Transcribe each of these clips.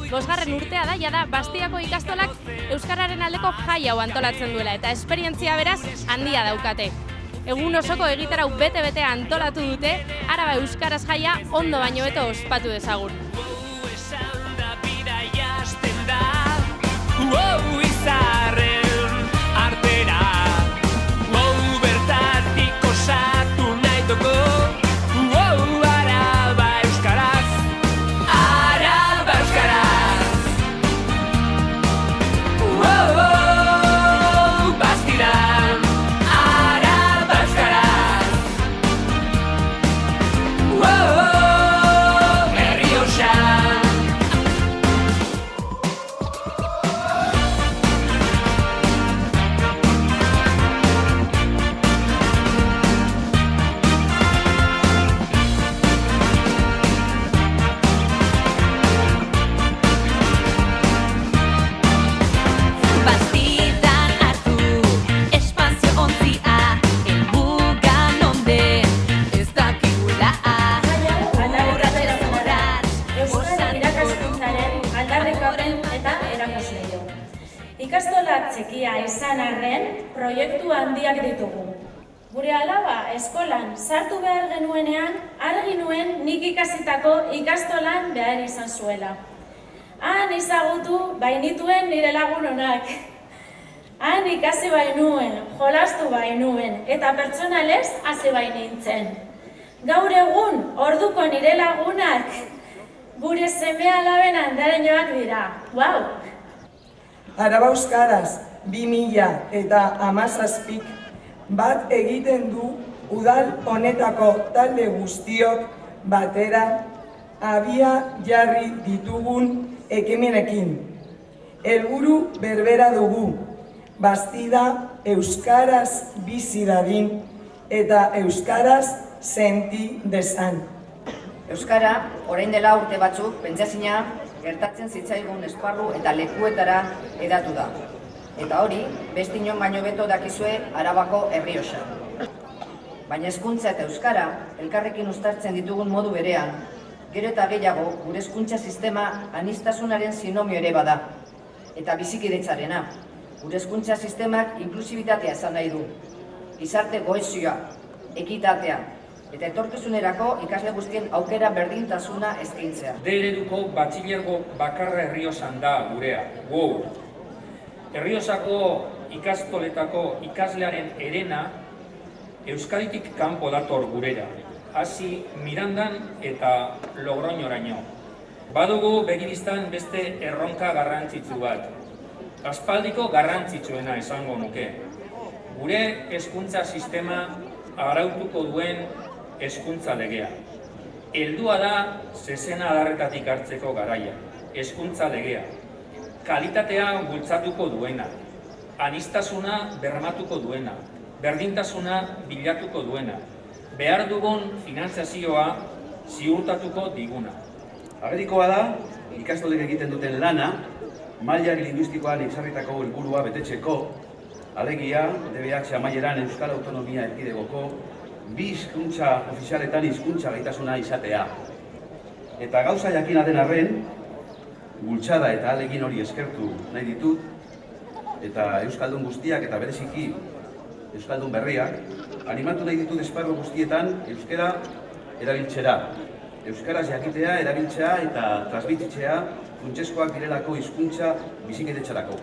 5. urtea da, jada Bastiako ikastolak euskararen aldeko jai hau antolatzen duela eta esperientzia beraz handia daukate. Egun osoko egitarau bete-bete antolatu dute, Araba Euskaraz jaia ondo baino beto ospatu dezagun. Ikastolak txikia izan arren, proiektu handiak ditugu. Gure alaba eskolan sartu behar genuenean, argi nuen nik ikasitako ikastolan behar izan zuela. Han izagutu bainituen nire lagunonak. Han ikasi bainuen, jolastu bainuen, eta pertsonalez hasi bainintzen. Gaur egun, orduko nire lagunak, gure seme alaben andareñoak dira. Wow! Araba Euskaraz 2017 bat egiten du udal honetako talde guztiok batera abia jarri ditugun ekimenekin. Helburu berbera dugu, Bastida euskaraz bizi dadin eta euskaraz senti dezan. Euskara, orain dela urte batzuk, pentsazina gertatzen zitzaigun esparru eta lekuetara hedatu da. Eta hori, beste inon baino beto dakizue Arabako Errioxa. Baina hezkuntza eta euskara elkarrekin uztartzen ditugun modu berean, gero eta gehiago gure hezkuntza sistema aniztasunaren sinomio ere bada. Eta bizikidetzarena, gure hezkuntza sistemak inklusibitatea esan nahi du. Gizarte gohesioa, ekitatea, eta etorkizunerako ikasle guztien aukera berdintasuna eskaintzea. D ereduko batxilergo bakarra Errioxan da gurea. Wow! Errioxako ikastoletako ikaslearen herena Euskaditik kanpo dator gurera, hasi Mirandan eta Logroñoraino. Badugu begibistan beste erronka garrantzitsu bat. Aspaldiko garrantzitsuena esango nuke. Gure hezkuntza sistema arautuko duen hezkuntza legea. Heldua da zezena adarretatik hartzeko garaia. Hezkuntza legea. Kalitatea bultzatuko duena. Aniztasuna bermatuko duena. Berdintasuna bilatuko duena. Behar dugun finantzazioa ziurtatuko diguna. Agerikoa da, ikastolek egiten duten lana, mailari linguistikoan ezarritako helburua betetzeko, alegia, DBH amaieran Euskal Autonomia Erkidegoko bi hizkuntza ofizialetan hizkuntza gaitasuna izatea. Eta gauza jakina den arren, bultzada eta alegin hori eskertu nahi ditut, eta Euskaldun guztiak eta bereziki Euskaldun berriak, animatu nahi ditut esparru guztietan euskara erabiltzera. Euskaraz jakitea, erabiltzea eta transmititzea funtsezkoak direlako hizkuntza bizikidetzarako.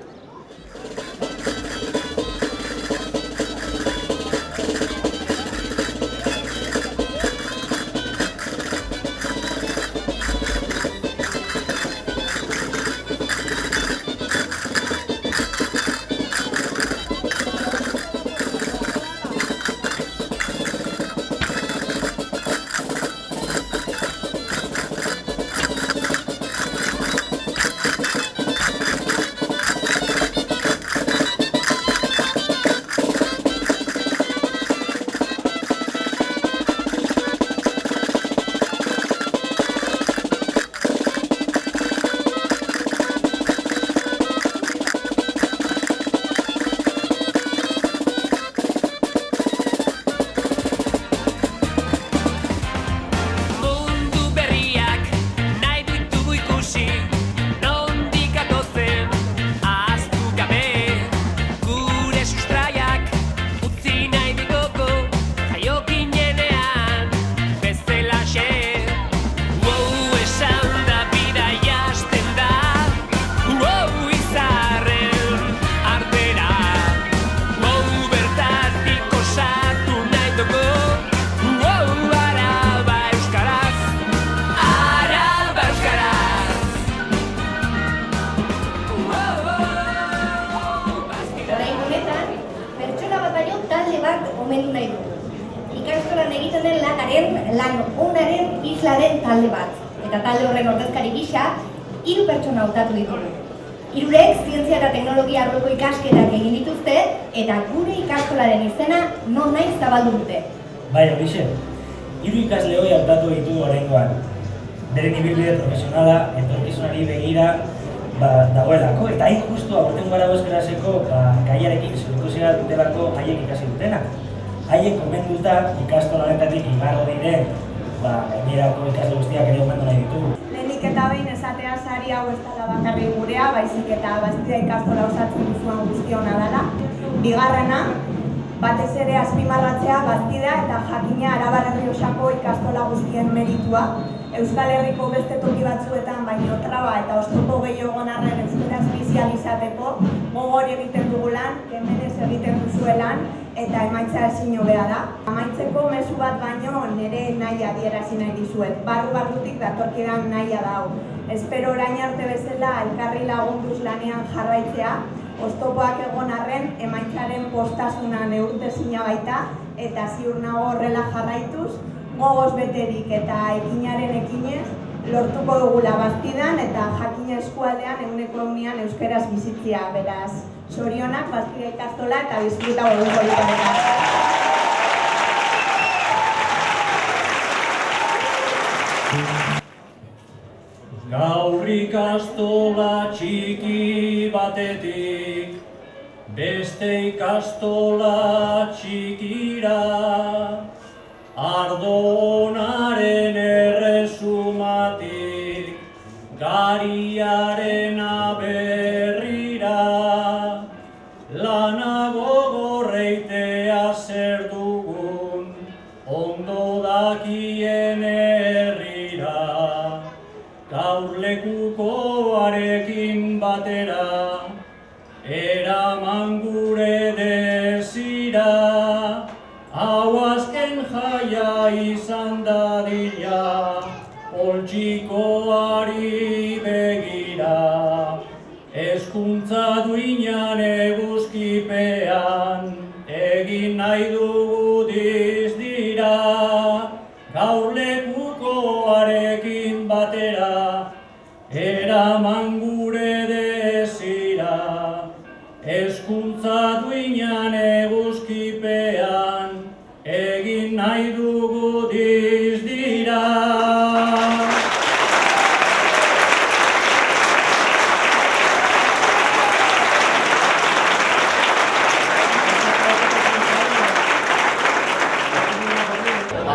bat omendu nahi dugu. Ikastolan egiten den lan onaren islaren talde bat. Eta talde horren ordezkari gisa, 3 pertsona hautatu ditugu. 3 zientzia eta teknologia arloko ikasketak egin dituzte eta gure ikastolaren izena non nahi zabaldu dute. Bai, horixe, 3 ikasle hori hautatu ditugu oraingoan. Beren ibilbide profesionala etorkizunari begira dagoelako, eta hain justu aurten gara euskaraseko gaiarekin zerikusia dutelako haiek ikasi dutena. Haiek omenduta ikastolanetatik igarro diren gainerako ikasle guztiak ere omendu nahi ditugu. Lehenik eta behin esatea sari hau ez dela bakarrik gurea, baizik eta Bastida ikastola osatzen duzuen guztiona dela. Bigarrena, batez ere azpimarratzea Bastida eta jakina Arabar Errioxako ikastola guztien meritua. Euskal Herriko beste toki batzuetan baino traba eta oztopo gehiago arren euskaraz bizializateko gogor egiten dugu lan, kemenez egiten duzue lan eta emaitza ezin hobea da. Amaitzeko mezu bat baino nire nahi adierazi nahi dizuet. Barrutik datorkidan nahia da hau. Espero orain arte bezala elkarri lagunduz lanean jarraitzea, oztopoak egon arren emaitzaren postasuna neurtezina baita eta ziur nago horrela jarraituz, gogoz beterik eta ekinaren ekinez lortuko dugula Bastidan eta jakina eskualdean 100% euskaraz bizitzia. Beraz, zorionak Bastida ikastola eta disfruta goguko dituetan. Gaur ikastola txiki batetik, beste ikastola txikira, Ardonaren erresumatik, gariaren aberrira, lana gogorreitea zer dugun, ondo dakien herrira, gaur lekukoarekin batera, eraman gure desira, hau azken jaia izan dadila, poltsikoari begira. Hezkuntza duinan eguzkipean, egin nahi dugu dizdira, gaur lekukoarekin batera, eraman gure desira. Hezkuntza duinan eguzkipean, egin nahi dugu dizdira.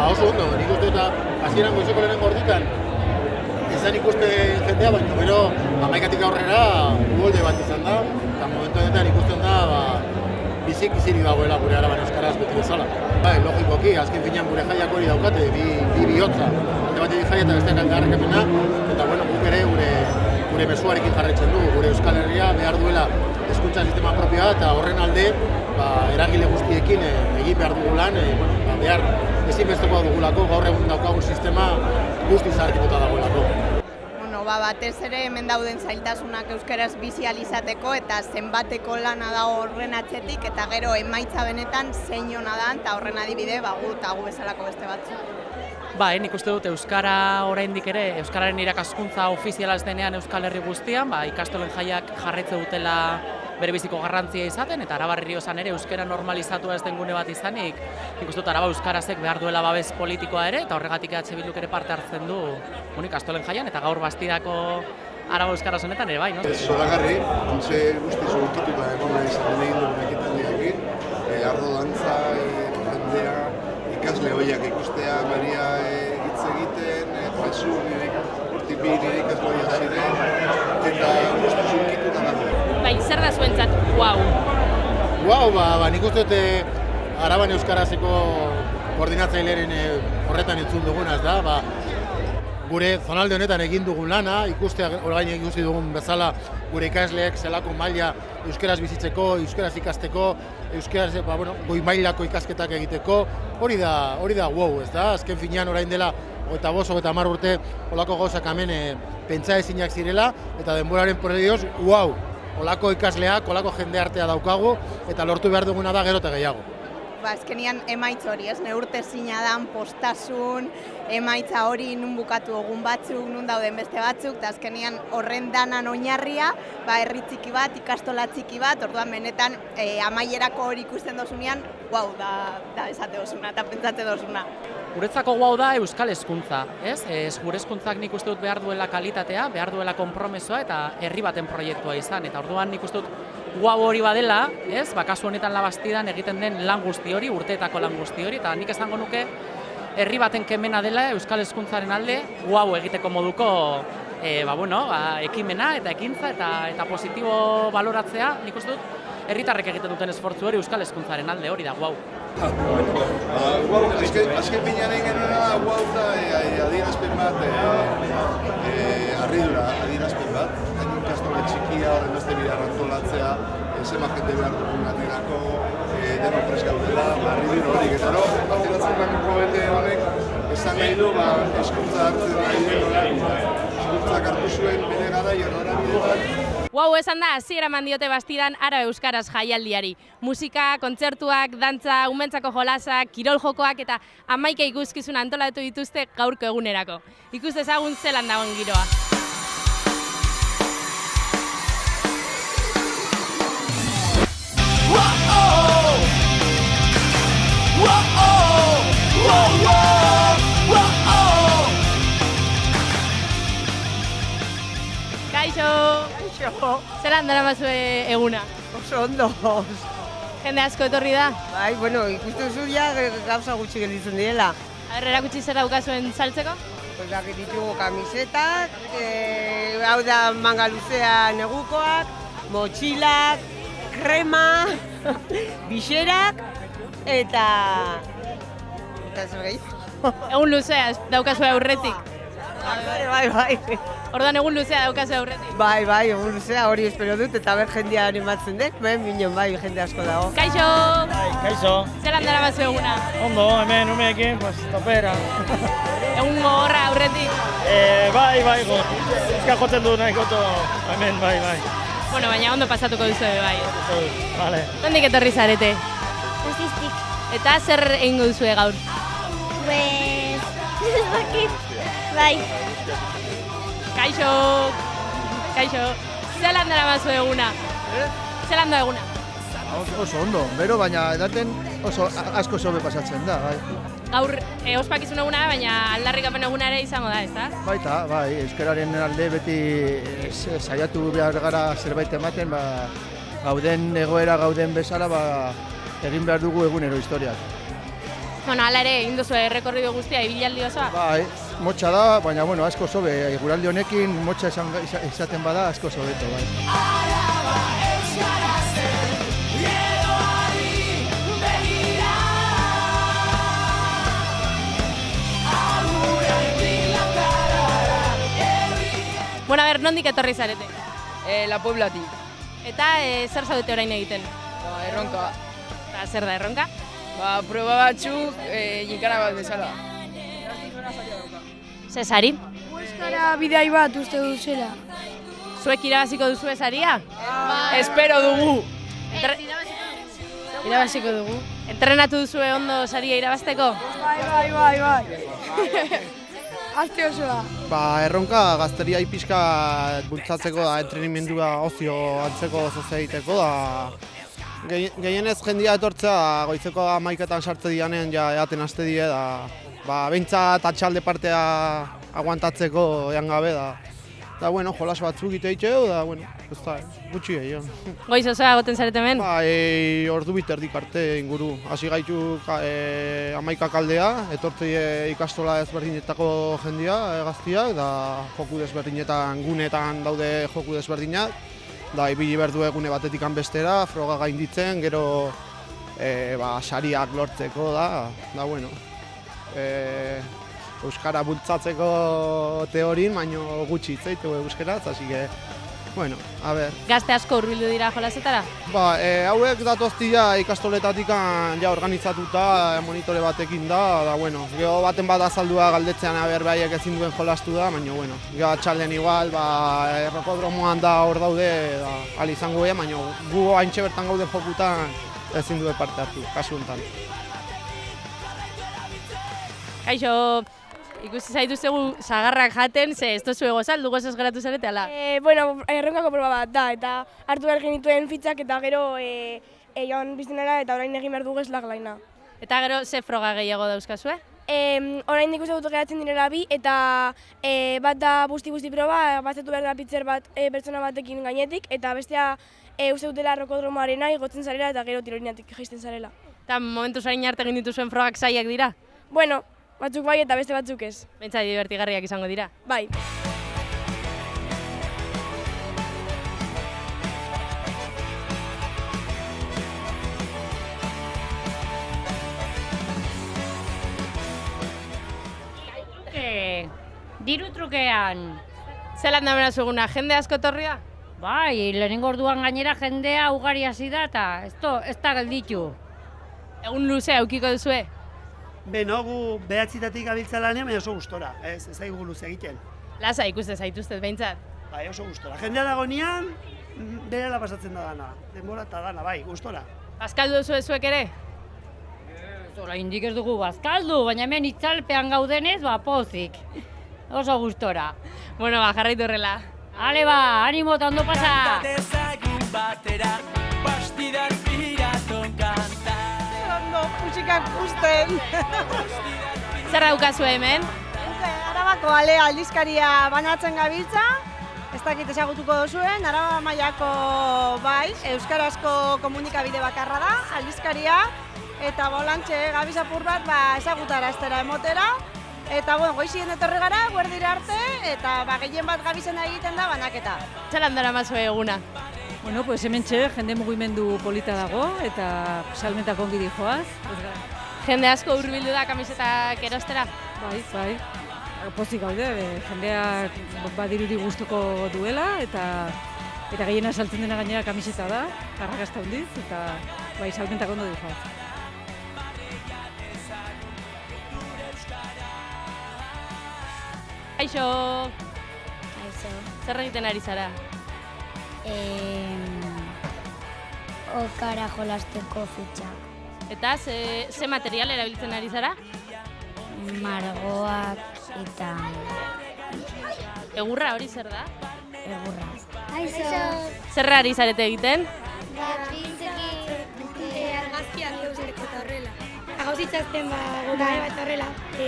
Oso ondo, nik uste eta hasieran goizeko lehenengo ordutan izan ikusten jendea, baina gero 11-tik aurrera uholde bat izan da, eta momentu honetan ikusten da bizik izirik dagoela gure Araban euskaraz beti bezala. Logikoki, azken finean gure jaiak hori daukate, bi bihotza, alde batetik jaia eta besteak aldarrikapena, eta guk ere gure mezuarekin jarraitzen du, gure Euskal Herria behar duela hezkuntza sistema propioa eta horren alde eragile guztiekin egin behar dugu lan, behar ezinbestekoa dugulako, gaur egun daukagun sistema guztiz zaharkituta dagoelako. Batez ere hemen dauden zailtasunak euskaraz bizializateko eta zenbateko lana dago horren atzetik eta gero emaitza benetan zein ona da eta horren adibide gu eta gu bezalako beste batzu. Nik uste dut euskara oraindik ere, euskararen irakaskuntza ofiziala ez denean Euskal Herri guztian, ikastolen jaiak jarraitze dutela bere biziko garrantzia izaten, eta Arabar Errioxan ere euskara normalizatua ez den gune bat izanik, nik uste dut Araba euskarazek behar duela babes politikoa ere, eta horregatik EH Bilduk ere parte hartzen du ikastolen jaian, eta gaur Bastidako Araba euskaraz honetan ere bai, no? Zoragarri, ontze guzti zurkituta egon nahi izan egin duen ekitaldiakin, ardo dantza, jendea, ikasle horiak ikustea, Maria hitz egiten, Jesu urtik bi nire ikasle horiak ziren, eta guzti zurkituta dago. Zer da zuentzat, guau? Guau, nik uste dut Araban euskarazeko koordinatzailearen horretan entzun duguna, ez da, gure zonalde honetan egin dugun lana, orain ikusi dugun bezala gure ikasleek zelako maila euskaraz bizitzeko, euskaraz ikasteko, euskaraz goi mailako ikasketak egiteko, hori da wow, ez da, azken finean orain dela 25-30 urte olako gauzak hemen pentsa ezinak zirela, eta denboraren porrelioz, wow, olako ikasleak, olako jende artea daukagu, eta lortu behar duguna da gero eta gehiago. azkenian emaitz hori, ez, neurtezina dan, postasun, emaitza hori nun bukatu egun batzuk, nun dauden beste batzuk, eta azkenian horren danan oinarria, herri txiki bat, ikastola txiki bat, orduan benetan amaierako hori ikusten dozunean, guau, da esate dozuna, eta pentsate dozuna. Guretzako guau da euskal hezkuntza, ez? Gure hezkuntzak nik uste dut behar duela kalitatea, behar duela konpromesoa eta herri baten proiektua izan. Eta orduan nik uste dut guau hori badela, ez? Kasu honetan Labastidan egiten den lan guzti hori, urteetako lan guzti hori, eta nik esango nuke herri baten kemena dela euskal hezkuntzaren alde guau egiteko moduko ekimena eta ekintza eta positibo baloratzea, nik uste dut herritarrek egiten duten esfortzu hori euskal hezkuntzaren alde hori da guau. Azken pinearen genuena guau da adierazpen bat, harridura adierazpen bat, ikastole txikia horren beste bidar antolatzea, zema jende behar dugun atirako, deno prest gaudela, harridura horik, eta ateratzen laneko bete honek esan nahi du, eskuntza hartzen nahi duen, eskuntzak hartu zuen bere garaian horabide bat. Guau, esan da, hasiera eman diote Bastidan Arabe Euskaraz jaialdiari. Musika, kontzertuak, dantza, umentzako jolasak, kirol jokoak eta 11 ikuskizun antolatu dituzte gaurko egunerako. Ikus dezagun zelan dagoen giroa. Kaixo! Zeran dara mazue eguna? Oso ondo. Jende asko etorri da? Bai, bueno, ikustu zu ja gauza gutxi gelditzen direla. Erakutsi zer daukazuen saltzeko? Pues aquí ditugu kamisetak, hau da manga luzea negukoak, motxilak, krema, bixerak eta zer gehiago. Egun luzea daukazue aurretik? Bai. Orduan egun luzea daukazue aurretik? Bai, egun luzea hori espero dut eta ber jendea animatzen dek, minon bai, jende asko dago. Kaixo! Kaixo! Zeran dara bazu eguna? Ondo, hemen umeekin, topera. Egun gogorra aurretik? Bai, ezka jotzen du nahi goto, hemen, bai. Bueno, baina ondo pasatuko duzu bai. Vale. Nondik etorri zarete? Guztiztik. Eta zer egingo duzue gaur? Bai. Kaixo. Zelan dara bazu eguna? Zelan da eguna? Oso ondo, bero baina edaten oso asko sobe pasatzen da, bai. Gaur ospakizun eguna, baina aldarrikapen eguna ere izango da, ezta? Baita, bai, euskararen alde beti saiatu behar gara zerbait ematen, gauden egoera gauden bezala, egin behar dugu egunero historiak. Bueno, hala ere, egin duzu errekorrido guztia, ibilaldi osoa? Bai, motxa da, baina bueno, asko sobe, eguraldi honekin motxa izaten bada asko sobeto, bai. Bueno, a ver, nondik etorri zarete? La Pueblatik. Eta zer zaudete orain egiten? Erronka. Eta zer da erronka? Proba batzuk, jikara bat bezala. Zesari? Euskara bidai bat uste duzela. Zuek irabaziko duzu esaria? Espero dugu. Irabaziko dugu. Entrenatu duzue ondo saria irabazteko? Bai. Aste osoa. Erronka gazteria pixka bultzatzeko da, entrenimendua ozio antzeko zoze egiteko da. Gehienez jendia etortzea goizeko 11etan sartze dianen ja eaten haste die da. Behintzat atxalde partea aguantatzeko ean gabe da. Da, bueno, jolas batzuk ite itxeu, da, bueno, ez da, gutxi gehiago. Goiz osoa goten zarete hemen? Ordu biterdik arte inguru. Hasi gaitu 11 kaldea, etortzi ikastola ezberdinetako jendia, gaztiak, da joku desberdinetan, gunetan daude joku desberdinak. Da, ibili berdu egune batetik bestera, froga gainditzen, gero sariak lortzeko da, bueno. Euskara bultzatzeko teorin, baina gutxi itzaitu euskaraz, hasi que, bueno, a ber. Gazte asko hurbildu dira jolasetara? Hauek datoztia ikastoletatik ja organizatuta monitore batekin da, bueno, geho baten bat azaldua galdetzean aber behaiek ezin duen jolastu da, baina, bueno, geho atxalden igual, errokodromoan da hor daude, ali izango baina gu haintxe bertan gauden jokutan ezin du parte hartu, kasu honetan. Kaixo, ikusi zaituztegu sagarrak jaten, ze ez tozu egozal, dugu ez geratu zarete, ala? Bueno, erronkako proba bat da, eta hartu behar genituen fitzak eta gero joan biztenera eta orain egin behar dugu eslaglaina. Eta gero, ze froga gehiago dauzkazue? Orain ikuste dut geratzen direla bi, eta bat da busti-busti proba, bazetu behar da pitzer bat pertsona batekin gainetik, eta bestea uste dutela rokodromoarena igotzen zarela eta gero tirolinatik jaisten zarela. Eta momentu zain arte egin dituzuen frogak zaiak dira? Bueno, batzuk bai eta beste batzuk ez. Bentsai divertigarriak izango dira? Bai. Diru trukean. Zelan da beraz eguna, jende asko etorri da? Bai, lehenengo orduan gainera jendea ugari hasi da eta ez da gelditu. Egun luze aukiko duzue? Beno, gu behatzitatik gabiltza lanean, baina oso gustora, ez daigu luze egiten. Lasa ikuste zaituztet behintzat? Bai, oso gustora. Jendea dagoenean, berela pasatzen da dana, denbora eta dana, bai, gustora. Bazkaldu duzu zuek ere? Oraindik ez dugu bazkaldu, baina hemen itzalpean gaudenez, pozik. Oso gustora. Bueno, jarraitu horrela. Ale animo eta ondo pasa! Ondo, musikak usten. Zer daukazu hemen? Arabako Ale aldizkaria banatzen gabiltza. Ez dakit ezagutuko duzuen, Araba mailako bai, euskarazko komunikabide bakarra da, aldizkaria. Eta bolantxe gabiz apur bat ezagutaraztera emotera. Eta goizien etorri gara, guerdira arte, eta gehien bat gabizena egiten da banaketa. Zelan dara mazue eguna? Bueno, pues hementxe jende mugimendu polita dago eta salmentak ongi dijoaz. Jende asko hurbildu da kamisetak erostera? Bai. Pozik gaude, jendeak badirudi gustuko duela eta gehiena saltzen dena gainera kamiseta da, arrakasta handiz, eta bai salmentak ondo dijoaz. Kaixo! Kaixo. Zer egiten ari zara? Okara jolasteko fitxak. Eta ze material erabiltzen ari zara? Margoak eta... Egurra hori zer da? Egurra. Kaixo! Zer ari zarete egiten? Argazkiak eusteko eta horrela. Agauzitzazten gotare bat horrela,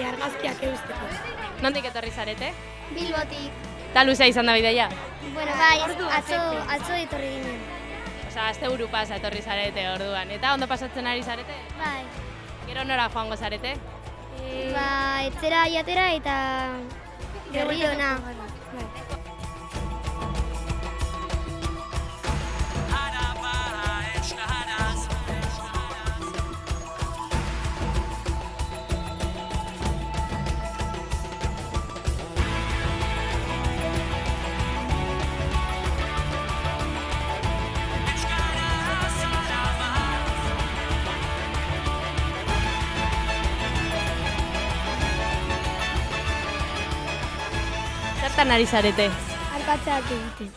argazkiak eusteko. Nondik etorri zarete? Bilbotik. Eta luzea izan da bidaia? Bueno, bai, atzo etorri ginen. Osa, asteburu pasa etorri zarete orduan. Eta ondo pasatzen ari zarete? Bai. Gero nora joango zarete? Etzera jatera eta gerriona. Zertan ari zarete? Arkatzak egiten.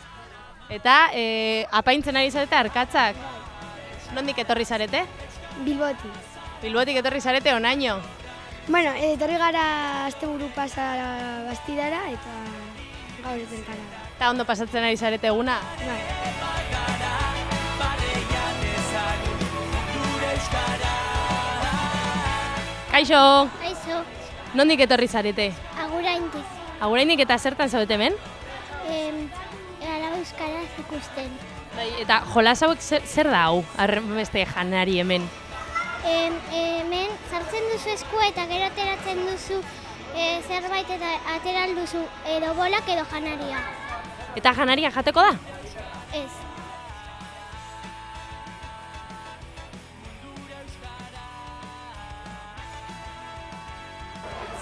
Eta apaintzen ari zarete arkatzak? Nondik etorri zarete? Bilbotik. Bilbotik etorri zarete onaino? Bueno, etorri gara asteburu pasa Bastidara eta gaur etorri gara. Eta ondo pasatzen ari zarete eguna? Bai. Kaixo! Kaixo! Nondik etorri zarete? Aguraindik. Aguraindik eta zertan zaudete hemen? Araba euskaraz ikusten. Eta jolas hauek zer da hau, beste janari hemen? Hemen sartzen duzu eskua eta gero ateratzen duzu zerbait eta ateral duzu edo bolak edo janaria. Eta janaria jateko da? Ez.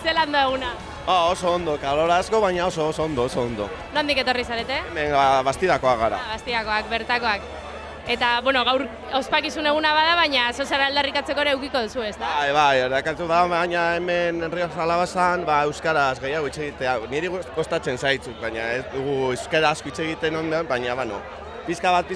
Zelan da eguna? Oso ondo, kalor asko, baina oso ondo. Nondik etorri zarete? Venga, Bastidakoak gara. Bastidakoak, bertakoak. Eta, gaur ospakizun eguna bada, baina zozara aldarrikatzeko ere eukiko duzu, ez da? Bai, erdakatu da, baina hemen Rios Alabazan, euskaraz gehiago hitz egitea. Niri kostatzen zaitzuk, baina ez dugu euskara asko hitz egiten ondoan, baina, pizka bat,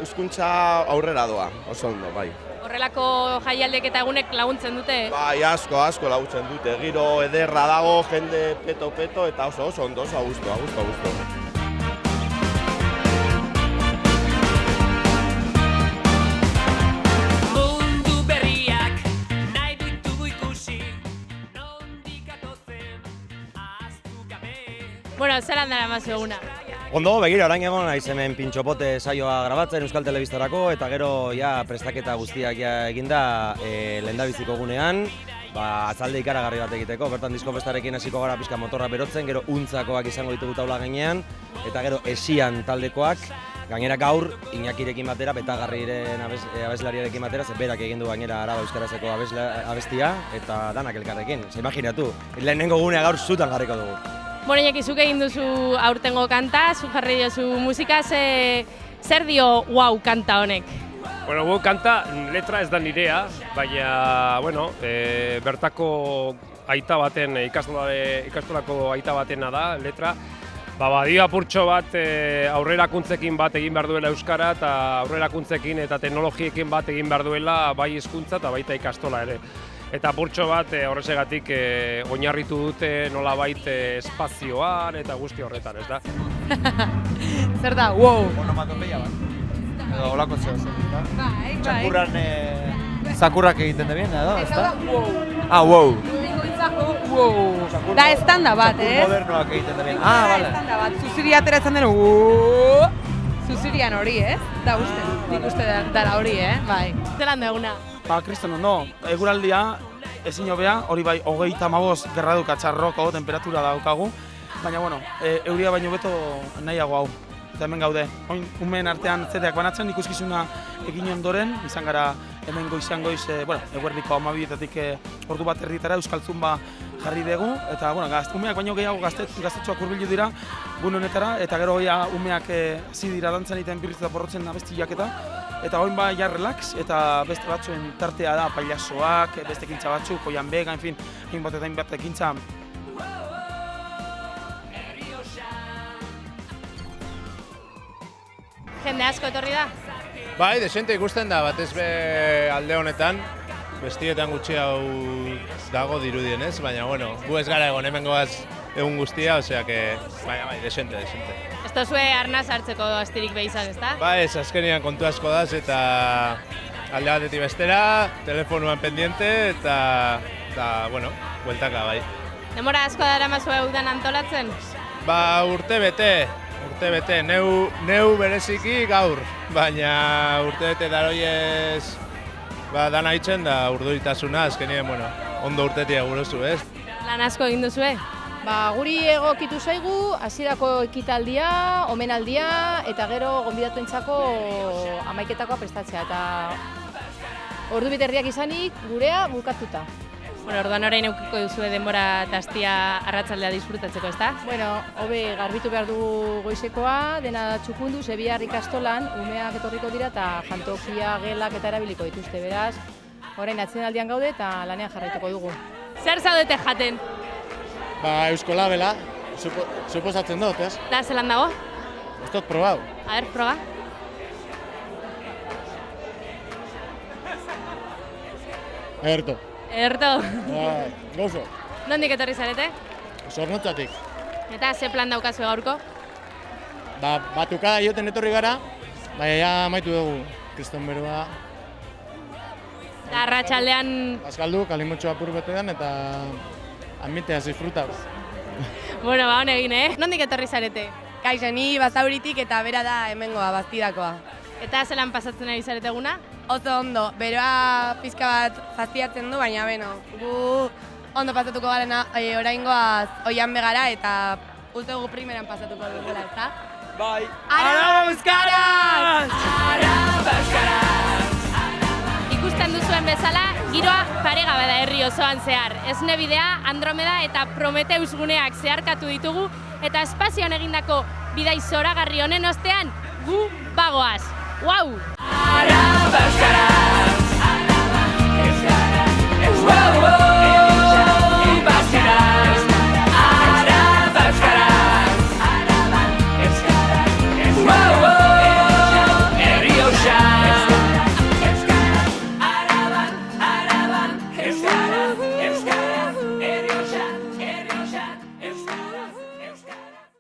hizkuntza aurrera doa, oso ondo, bai. Horrelako jaialdek eta egunek laguntzen dute? Bai, asko laguntzen dute, giro ederra dago, jende peto, eta oso ondo, oso a gusto. Bueno, zelan dara mazu eguna? Ondo, begira, orain egon naiz hemen pintxopote saioa grabatzen Euskal Telebistarako eta gero prestaketa guztiak eginda lehendabiziko gunean, atzalde ikaragarri bat egiteko, bertan diskofestarekin hasiko gara pixka motorra berotzen, gero untzakoak izango ditugu taula gainean, eta gero esian taldekoak, gainera gaur Iñakirekin batera, Betagarriren abeslariarekin batera, berak egin du gainera Araba Euskarazeko abestia, eta danak elkarrekin, imaginatu, lehenengo gunea gaur zutan jarriko dugu. Bueno, Iñaki, zuk egin duzu aurtengo kanta, zuk jarri diozu musika, zer dio wow kanta honek? Bueno, wow kanta letra ez da nirea, baina, bueno, bertako aita baten, ikastolako aita batena da, letra. Badio apurtxo bat aurrerakuntzekin bat egin behar duela Euskara, eta aurrerakuntzekin eta teknologiekin bat egin behar duela bai hizkuntza eta baita ikastola ere. Eta apurtxo bat horrezegatik oinarritu dute nolabait espazioan eta guzti horretan, ez da? Zer da, wow! Onomatopeia bat. Edo olako zeo zen, da? Bai. Txakurran zakurrak egiten da bien, edo? Ez da, wow! Ah, wow! Da estanda bat, Txakur modernoak egiten da bien. Bale. Estanda bat, zuziri ateratzen den, zuzirian hori, Da uste, nik uste dara hori, bai. Zelan da eguna? Kriston ondo, eguraldia ezin hobea, hori bai 35 gradu txarroko temperatura daukagu, baina bueno, euria baino beto nahiago hau. Eta hemen gaude, umeen artean zeteak banatzen, ikuskizuna egin ondoren, izan gara hemen goizean eguerdiko 12-etatik ordu bat erditara Euskaltzun jarri dugu, eta umeak baino gehiago gaztetxoak hurbildu dira gune honetara, eta gero umeak hasi dira dantzan egiten birriz eta porrotzen abestiak eta hoin relax, eta beste batzuen tartea da pailazoak, beste ekintza batzuk, oian bega, hain bat eta hain bat ekintza. Jende asko etorri da? Bai, desente ikusten da, batez be alde honetan, bestietan gutxi hau dago dirudienez, baina bueno, gu ez gara egon hemengoaz egun guztia, osea que, bai, desente. Ez tozue arnaz hartzeko astirik behizan, ez da? Bai, ez azkenian kontu asko daz eta alde batetik bestera, telefonuan pendiente eta bueno, bueltaka bai. Demora asko dara mazue udan antolatzen? Urte bete, neu bereziki gaur, baina urte bete daroiez dana itzen da urduritasuna, azkenien, bueno, ondo urtetia gurozu, ez? Lan asko egin duzue? Guri egokitu zaigu, hasierako ekitaldia, omenaldia, eta gero gonbidatuentzako amaiketakoa prestatzea, eta ordu biterriak izanik gurea bukatuta. Bueno, orduan orain eukiko duzue denbora eta astia arratsaldea disfrutatzeko, ez da? Bueno, hobe garbitu behar du goizekoa, dena txukundu, Bihar ikastolan, umeak etorriko dira eta jantokia, gelak eta erabiliko dituzte, beraz, orain atzenaldian gaude eta lanean jarraituko dugu. Zer zaudete jaten? Eusko Labela, suposatzen dut, ez? Da, zelan dago? Ez dut probau. A ber, proba. Erto. Gozo. Nondik etorri zarete? Zornotzatik. Eta ze plan daukazue gaurko? Batuka joten etorri gara, baina ja amaitu dugu kriston berua. Eta arratsaldean... Azkaldu, kalimotxo apur betean eta amiteaz disfrutaz. Bueno, hone egin, Nondik etorri zarete? Kaixo, ni Basauritik eta bera da hemengoa, Bastidakoa. Eta zelan pasatzen ari zarete eguna? Oso ondo, beroa pizka bat fastiatzen du, baina gu ondo pasatuko garena oraingoaz oian begara eta uste dugu primeran pasatuko dugula, ezta? Bai! Araba Euskaraz! Araba Euskaraz! Ikusten duzuen bezala, giroa paregabe da herri osoan zehar. Esne bidea, Andromeda eta Prometeus guneak zeharkatu ditugu eta espazioan egindako bidai zoragarri honen ostean gu bagoaz. Wow!